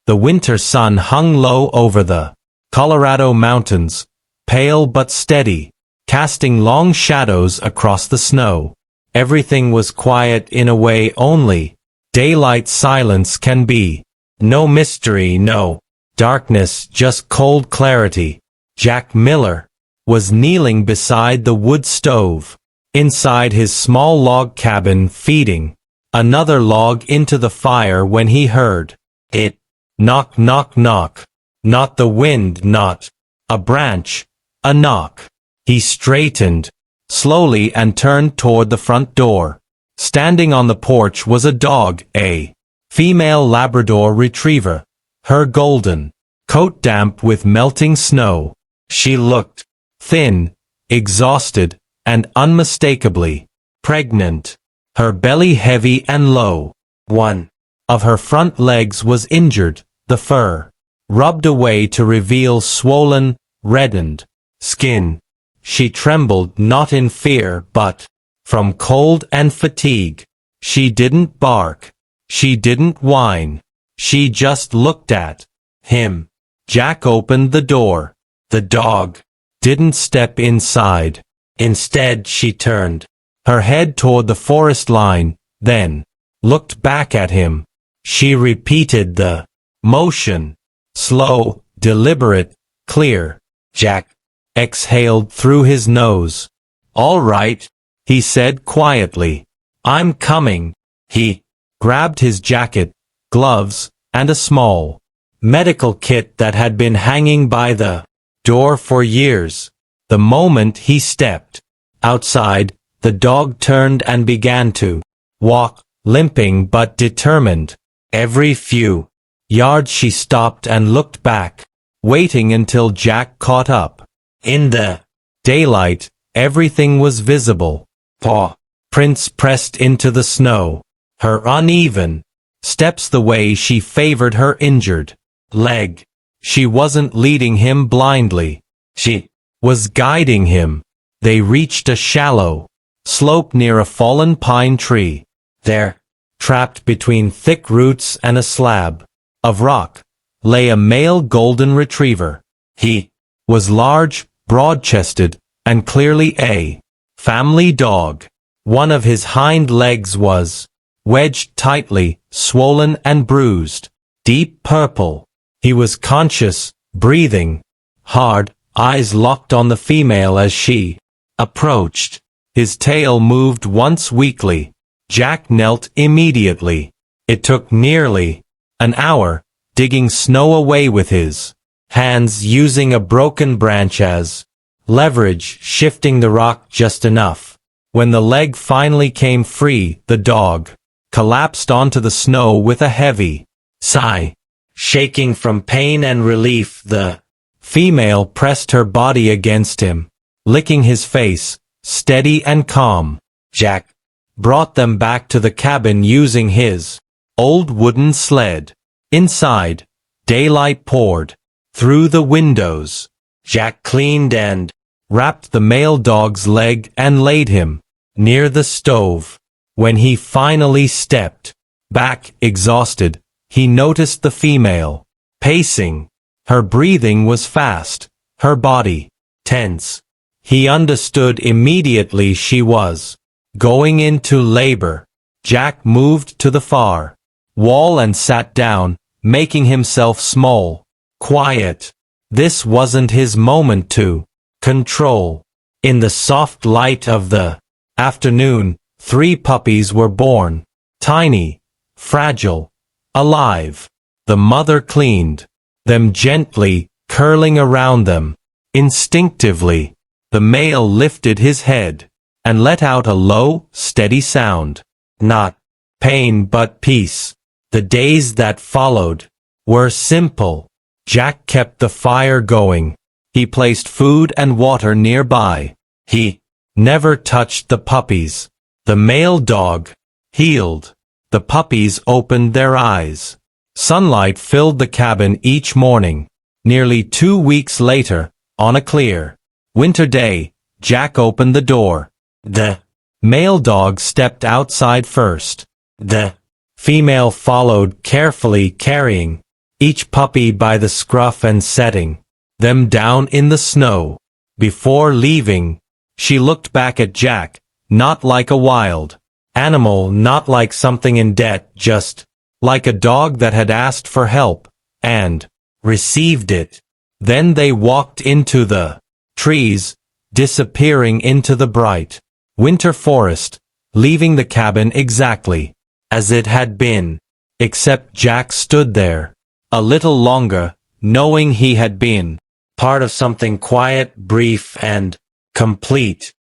The winter sun hung low over the Colorado mountains, pale but steady, casting long shadows across the snow. Everything was quiet in a way only daylight silence can be. No mystery, no darkness, just cold clarity. Jack Miller was kneeling beside the wood stove, inside his small log cabin, feeding another log into the fire when he heard it. Knock, knock, knock. Not the wind, not a branch, a knock. He straightened slowly and turned toward the front door. Standing on the porch was a dog, a female Labrador retriever, her golden coat damp with melting snow. She looked thin, exhausted, and unmistakably pregnant, her belly heavy and low. One of her front legs was injured, the fur rubbed away to reveal swollen, reddened skin. She trembled not in fear but from cold and fatigue. She didn't bark. She didn't whine. She just looked at him. Jack opened the door. The dog didn't step inside. Instead, she turned her head toward the forest line, then looked back at him. She repeated the motion. Slow, deliberate, clear. Jack exhaled through his nose. "All right," he said quietly. "I'm coming." He grabbed his jacket, gloves, and a small medical kit that had been hanging by the door for years. The moment he stepped outside, the dog turned and began to walk, limping but determined. Every few yards she stopped and looked back, waiting until Jack caught up. In the daylight, everything was visible. Paw prints pressed into the snow, her uneven steps the way she favored her injured leg. She wasn't leading him blindly. She was guiding him. They reached a shallow slope near a fallen pine tree. There, trapped between thick roots and a slab of rock, lay a male golden retriever. He was large, broad-chested, and clearly a family dog. One of his hind legs was wedged tightly, swollen and bruised, deep purple. He was conscious, breathing hard, eyes locked on the female as she approached. His tail moved once weakly. Jack knelt immediately. It took nearly an hour, digging snow away with his hands, using a broken branch as leverage, shifting the rock just enough. When the leg finally came free, the dog collapsed onto the snow with a heavy sigh. Shaking from pain and relief, the female pressed her body against him, licking his face, steady and calm. Jack brought them back to the cabin using his old wooden sled. Inside, daylight poured through the windows. Jack cleaned and wrapped the male dog's leg and laid him near the stove. When he finally stepped back, exhausted, he noticed the female pacing. Her breathing was fast, her body tense. He understood immediately she was going into labor. Jack moved to the far wall and sat down, making himself small, quiet. This wasn't his moment to control. In the soft light of the afternoon, 3 puppies were born, tiny, fragile, alive. The mother cleaned them gently, curling around them. Instinctively, the male lifted his head and let out a low, steady sound. Not pain but peace. The days that followed were simple. Jack kept the fire going. He placed food and water nearby. He never touched the puppies. The male dog healed. The puppies opened their eyes. Sunlight filled the cabin each morning. Nearly 2 weeks later, on a clear winter day, Jack opened the door. The male dog stepped outside first. The female followed carefully, carrying each puppy by the scruff and setting them down in the snow. Before leaving, she looked back at Jack, not like a wild animal, not like something in debt, just like a dog that had asked for help and received it. Then they walked into the trees, disappearing into the bright winter forest, leaving the cabin exactly as it had been, except Jack stood there a little longer, knowing he had been part of something quiet, brief, and complete.